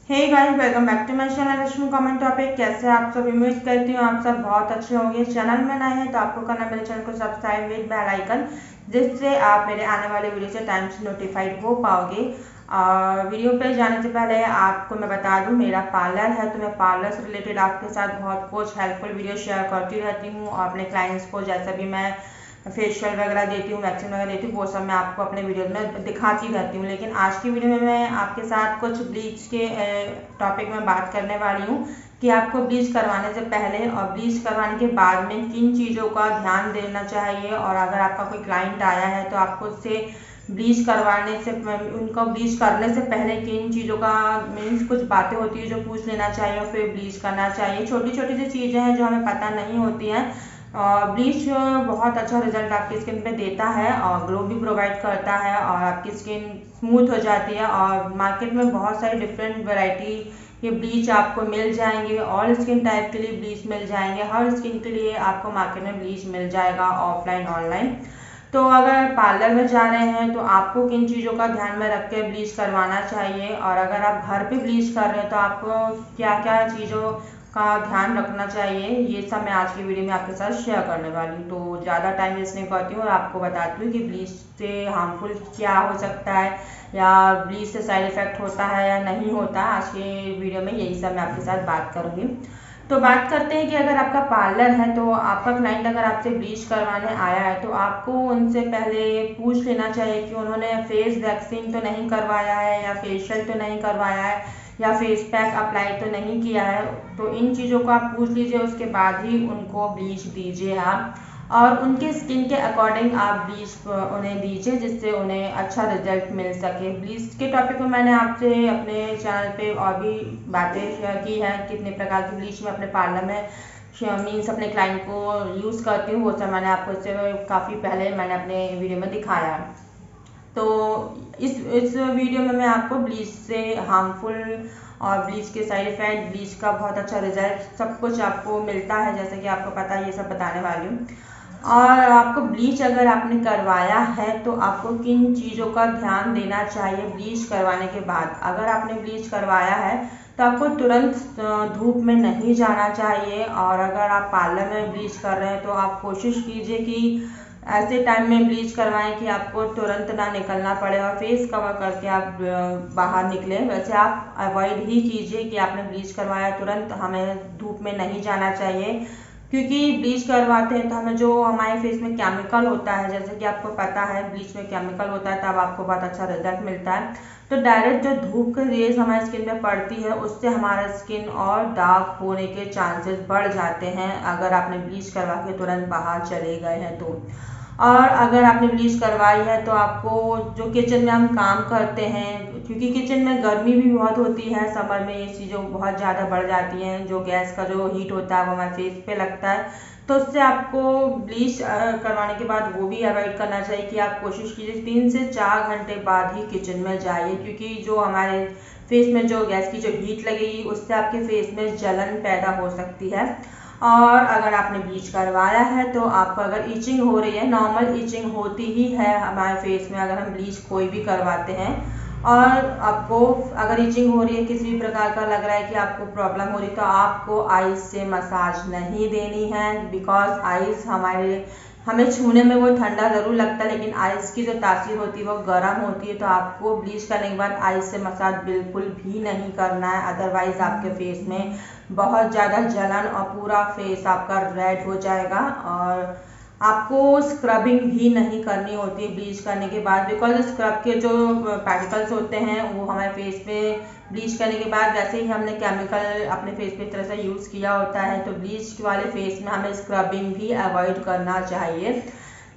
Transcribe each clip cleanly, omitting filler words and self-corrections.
Hey guys, welcome back to my channel Rashmi comment topic. कैसे आप सब? उम्मीद करती हूँ आप सब बहुत अच्छे होंगे। चैनल में नए हैं तो आपको करना मेरे चैनल को सब्सक्राइब विद बेल आइकन, जिससे आप मेरे आने वाले वीडियो से टाइम से नोटिफाइड हो पाओगे। वीडियो पे जाने से पहले आपको मैं बता दूं, मेरा पार्लर है तो मैं पार्लर से रिलेटेड आपके साथ बहुत कुछ हेल्पफुल वीडियो शेयर करती रहती हूँ। और अपने क्लाइंट्स को जैसा भी मैं फेशियल वगैरह देती हूँ, वैक्सीन वगैरह देती हूँ, वो सब मैं आपको अपने वीडियो में दिखाती रहती हूँ। लेकिन आज की वीडियो में मैं आपके साथ कुछ ब्लीच के टॉपिक में बात करने वाली हूँ कि आपको ब्लीच करवाने से पहले और ब्लीच करवाने के बाद में किन चीज़ों का ध्यान देना चाहिए। और अगर आपका कोई क्लाइंट आया है तो आपको उससे ब्लीच करवाने से, उनको ब्लीच करने से पहले किन चीज़ों का मीन्स कुछ बातें होती है जो पूछ लेना चाहिए और फिर ब्लीच करना चाहिए। छोटी छोटी सी चीज़ें हैं जो हमें पता नहीं होती हैं। ब्लीच बहुत अच्छा रिजल्ट आपकी स्किन पे देता है और ग्लो भी प्रोवाइड करता है और आपकी स्किन स्मूथ हो जाती है। और मार्केट में बहुत सारी डिफरेंट वैरायटी के ब्लीच आपको मिल जाएंगे। ऑल स्किन टाइप के लिए ब्लीच मिल जाएंगे, हर स्किन के लिए आपको मार्केट में ब्लीच मिल जाएगा, ऑफलाइन ऑनलाइन। तो अगर पार्लर में जा रहे हैं तो आपको किन चीज़ों का ध्यान में रख के ब्लीच करवाना चाहिए, और अगर आप घर पे ब्लीच कर रहे हैं तो आपको क्या क्या चीज़ों का ध्यान रखना चाहिए, ये सब मैं आज की वीडियो में आपके साथ शेयर करने वाली हूँ। तो ज़्यादा टाइम वेस्ट नहीं करती हूँ और आपको बताती हूँ कि ब्लीच से हार्मफुल क्या हो सकता है या ब्लीच से साइड इफेक्ट होता है या नहीं होता। आज के वीडियो में यही सब मैं आपके साथ बात करूँगी। तो बात करते हैं कि अगर आपका पार्लर है तो आपका क्लाइंट अगर आपसे ब्लीच करवाने आया है तो आपको उनसे पहले पूछ लेना चाहिए कि उन्होंने फेस वैक्सिंग तो नहीं करवाया है या फेशियल तो नहीं करवाया है या फेस पैक अप्लाई तो नहीं किया है। तो इन चीज़ों को आप पूछ लीजिए, उसके बाद ही उनको ब्लीच दीजिए आप, और उनके स्किन के अकॉर्डिंग आप ब्लीच उन्हें दीजिए जिससे उन्हें अच्छा रिजल्ट मिल सके। ब्लीच के टॉपिक में मैंने आपसे अपने चैनल पे और भी बातें शेयर की हैं, कितने प्रकार की ब्लीच मैं अपने पार्लर में मीन्स अपने क्लाइंट को यूज़ करती हूँ, वो सब मैंने आपको इससे काफ़ी पहले मैंने अपने वीडियो में दिखाया है। तो इस वीडियो में मैं आपको ब्लीच से हार्मफुल और ब्लीच के साइड इफेक्ट, ब्लीच का बहुत अच्छा रिजल्ट, सब कुछ आपको मिलता है जैसे कि आपको पता है, ये सब बताने वाली हूँ। और आपको ब्लीच अगर आपने करवाया है तो आपको किन चीज़ों का ध्यान देना चाहिए ब्लीच करवाने के बाद। अगर आपने ब्लीच करवाया है तो आपको तुरंत धूप में नहीं जाना चाहिए। और अगर आप पार्लर में ब्लीच कर रहे हैं तो आप कोशिश कीजिए कि ऐसे टाइम में ब्लीच करवाएं कि आपको तुरंत ना निकलना पड़े और फेस कवर करके आप बाहर निकलें। वैसे आप अवॉइड ही कीजिए कि आपने ब्लीच करवाया, तुरंत हमें धूप में नहीं जाना चाहिए, क्योंकि ब्लीच करवाते हैं तो हमें जो हमारे फेस में केमिकल होता है, जैसे कि आपको पता है ब्लीच में केमिकल होता है, तब आपको बहुत अच्छा रिजल्ट मिलता है। तो डायरेक्ट जो धूप की रेज हमारी स्किन में पड़ती है उससे हमारा स्किन और डार्क होने के चांसेस बढ़ जाते हैं अगर आपने ब्लीच करवा के तुरंत बाहर चले गए हैं तो। और अगर आपने ब्लीच करवाई है तो आपको जो किचन में हम काम करते हैं, क्योंकि किचन में गर्मी भी बहुत होती है, समर में ये चीज़ें बहुत ज़्यादा बढ़ जाती हैं, जो गैस का जो हीट होता है वो हमारे फेस पे लगता है, तो उससे आपको ब्लीच करवाने के बाद वो भी अवॉइड करना चाहिए कि आप कोशिश कीजिए 3 से 4 घंटे बाद ही किचन में जाइए, क्योंकि जो हमारे फेस में जो गैस की जो हीट लगेगी उससे आपके फेस में जलन पैदा हो सकती है। और अगर आपने ब्लीच करवाया है तो आपको अगर इचिंग हो रही है, नॉर्मल इचिंग होती ही है हमारे फेस में अगर हम ब्लीच कोई भी करवाते हैं, और आपको अगर इचिंग हो रही है, किसी भी प्रकार का लग रहा है कि आपको प्रॉब्लम हो रही है, तो आपको आइस से मसाज नहीं देनी है। बिकॉज आइस हमें छूने में वो ठंडा ज़रूर लगता है, लेकिन आइस की जो तासीर होती है वो गर्म होती है। तो आपको ब्लीच करने के बाद आइस से मसाज बिल्कुल भी नहीं करना है, अदरवाइज आपके फेस में बहुत ज़्यादा जलन और पूरा फेस आपका रेड हो जाएगा। और आपको स्क्रबिंग भी नहीं करनी होती है ब्लीच करने के बाद, बिकॉज स्क्रब के जो पार्टिकल्स होते हैं वो हमारे फेस पे ब्लीच करने के बाद वैसे ही हमने केमिकल अपने फेस पे इस तरह से यूज़ किया होता है, तो ब्लीच वाले फेस में हमें स्क्रबिंग भी अवॉइड करना चाहिए।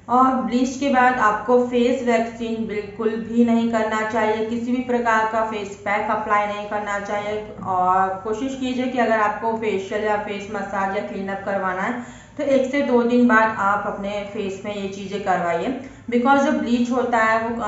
और ब्लीच के बाद आपको फेस वैक्सीन बिल्कुल भी नहीं करना चाहिए, किसी भी प्रकार का फेस पैक अप्लाई नहीं करना चाहिए। और कोशिश कीजिए कि अगर आपको फेशियल या फेस मसाज या क्लीनअप करवाना है तो 1 से 2 दिन बाद आप अपने फेस में ये चीज़ें करवाइए। बिकॉज जो ब्लीच होता है वो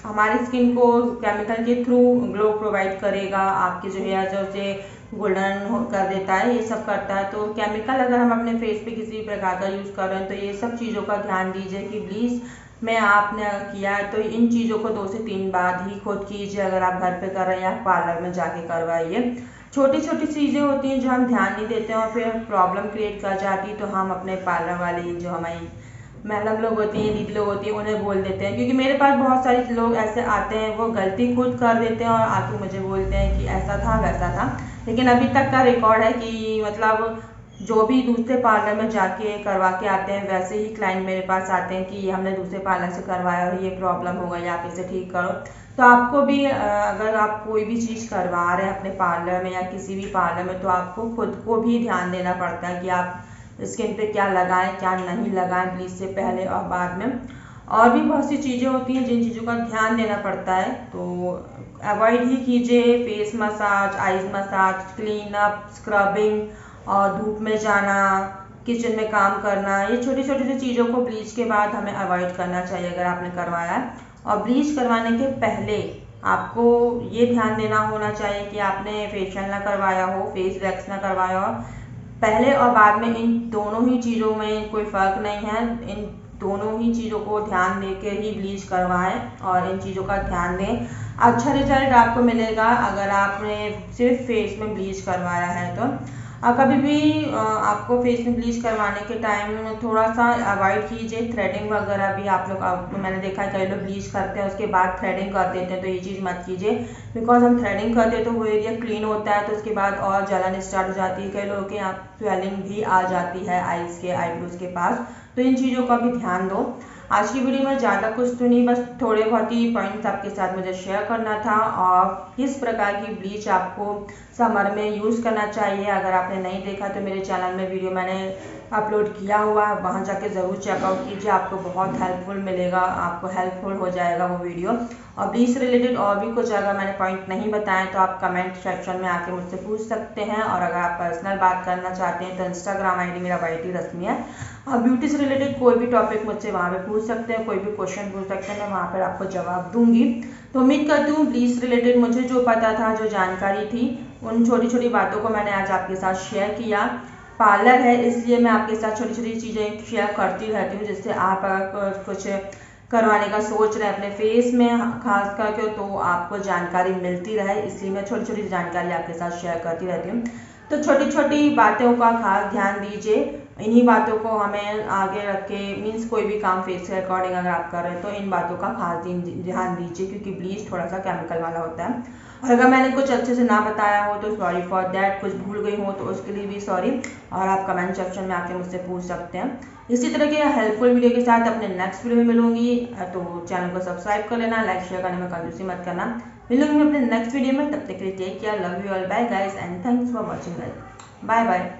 हमारी स्किन को केमिकल के थ्रू ग्लो प्रोवाइड करेगा, आपके जो हेयर जो से गोल्डन कर देता है, ये सब करता है। तो केमिकल अगर हम अपने फेस पे किसी प्रकार का यूज़ कर रहे हैं तो ये सब चीज़ों का ध्यान दीजिए कि ब्लीच में आपने अगर किया है तो इन चीज़ों को 2 से 3 बार ही खुद कीजिए। अगर आप घर पे कर रहे हैं या पार्लर में जाके करवाइए। छोटी छोटी चीज़ें होती हैं जो हम ध्यान नहीं देते हैं और फिर प्रॉब्लम क्रिएट कर जाती है, तो हम अपने पार्लर वाली जो हमारी मैडम लोग होती हैं, दीदी लोग होती हैं, उन्हें बोल देते हैं। क्योंकि मेरे पास बहुत सारे लोग ऐसे आते हैं, वो गलती खुद कर देते हैं और आके मुझे बोलते हैं कि ऐसा था वैसा था। लेकिन अभी तक का रिकॉर्ड है कि मतलब जो भी दूसरे पार्लर में जाके करवा के आते हैं वैसे ही क्लाइंट मेरे पास आते हैं कि हमने दूसरे पार्लर से करवाया और ये प्रॉब्लम हो गई, आप इसे ठीक करो। तो आपको भी अगर आप कोई भी चीज़ करवा रहे हैं अपने पार्लर में या किसी भी पार्लर में, तो आपको खुद को भी ध्यान देना पड़ता है कि आप स्किन पे क्या लगाएं क्या नहीं लगाएं ब्लीच से पहले और बाद में। और भी बहुत सी चीज़ें होती हैं जिन चीज़ों का ध्यान देना पड़ता है, तो अवॉइड ही कीजिए। Face massage, eyes massage, clean up, scrubbing और धूप में जाना, किचन में काम करना, ये छोटी छोटी सी चीज़ों को ब्लीच के बाद हमें अवॉइड करना चाहिए अगर आपने करवाया है। और ब्लीच करवाने के पहले आपको ये ध्यान देना होना चाहिए कि आपने फेशियल ना करवाया हो, फेस वैक्स ना करवाया हो। पहले और बाद में इन दोनों ही चीज़ों में कोई फ़र्क नहीं है। इन दोनों ही चीज़ों को ध्यान दे के ही ब्लीच करवाएं और इन चीज़ों का ध्यान दें। अच्छा रिजल्ट आपको मिलेगा अगर आपने सिर्फ फेस में ब्लीच करवाया है तो। कभी भी आपको फेस में ब्लीच करवाने के टाइम थोड़ा सा अवॉइड कीजिए थ्रेडिंग वगैरह भी। आप लोग मैंने देखा है कई लोग ब्लीच करते हैं उसके बाद थ्रेडिंग कर देते हैं, तो ये चीज़ मत कीजिए। बिकॉज हम थ्रेडिंग करते हैं तो वो एरिया क्लीन होता है, तो उसके बाद और जलन स्टार्ट हो जाती है। कई लोगों के यहाँ स्वेलिंग भी आ जाती है आईज के आईब्रोज के पास, तो इन चीज़ों का भी ध्यान दो। आज की वीडियो में ज़्यादा कुछ तो नहीं, बस थोड़े बहुत ही पॉइंट्स आपके साथ मुझे शेयर करना था। और किस प्रकार की ब्लीच आपको समर में यूज़ करना चाहिए, अगर आपने नहीं देखा तो मेरे चैनल में वीडियो मैंने अपलोड किया हुआ है, वहाँ जाके ज़रूर चेकआउट कीजिए। आपको बहुत हेल्पफुल मिलेगा, आपको हेल्पफुल हो जाएगा वो वीडियो। और ब्लीच रिलेटेड और भी कुछ अगर मैंने पॉइंट नहीं बताए तो आप कमेंट सेक्शन में आके मुझसे पूछ सकते हैं। और अगर आप पर्सनल बात करना चाहते हैं तो इंस्टाग्राम ID मेरा YT रश्मि है। और ब्यूटी से रिलेटेड कोई भी टॉपिक मुझसे वहाँ पे पूछ सकते हैं, कोई भी क्वेश्चन पूछ सकते हैं, मैं वहाँ पर आपको जवाब दूंगी। तो उम्मीद करती हूँ ब्लीच रिलेटेड मुझे जो पता था, जो जानकारी थी, उन छोटी छोटी बातों को मैंने आज आपके साथ शेयर किया। पार्लर है इसलिए मैं आपके साथ छोटी छोटी चीज़ें शेयर करती रहती हूँ, जिससे आप अगर कुछ करवाने का सोच रहे हैं अपने फेस में खास करके, तो आपको जानकारी मिलती रहे, इसलिए मैं छोटी छोटी जानकारी आपके साथ शेयर करती रहती हूँ। तो छोटी छोटी बातों का खास ध्यान दीजिए। इन्हीं बातों को हमें आगे रख के मीन्स कोई भी काम फेस के अकॉर्डिंग अगर आप कर रहे हैं तो इन बातों का खास ध्यान दीजिए, क्योंकि ब्लीच थोड़ा सा केमिकल वाला होता है। और अगर मैंने कुछ अच्छे से ना बताया हो तो सॉरी फॉर दैट, कुछ भूल गई हो तो उसके लिए भी सॉरी। और आप कमेंट सेक्शन में आके मुझसे पूछ सकते हैं। इसी तरह के हेल्पफुल वीडियो के साथ अपने नेक्स्ट वीडियो में मिलूंगी, तो चैनल को सब्सक्राइब कर लेना, लाइक शेयर करने में कंजूसी मत करना। मिलूंगी मैं अपने नेक्स्ट वीडियो में, तब तक के लिए take care, love you all, bye guys and thanks for watching guys, bye bye.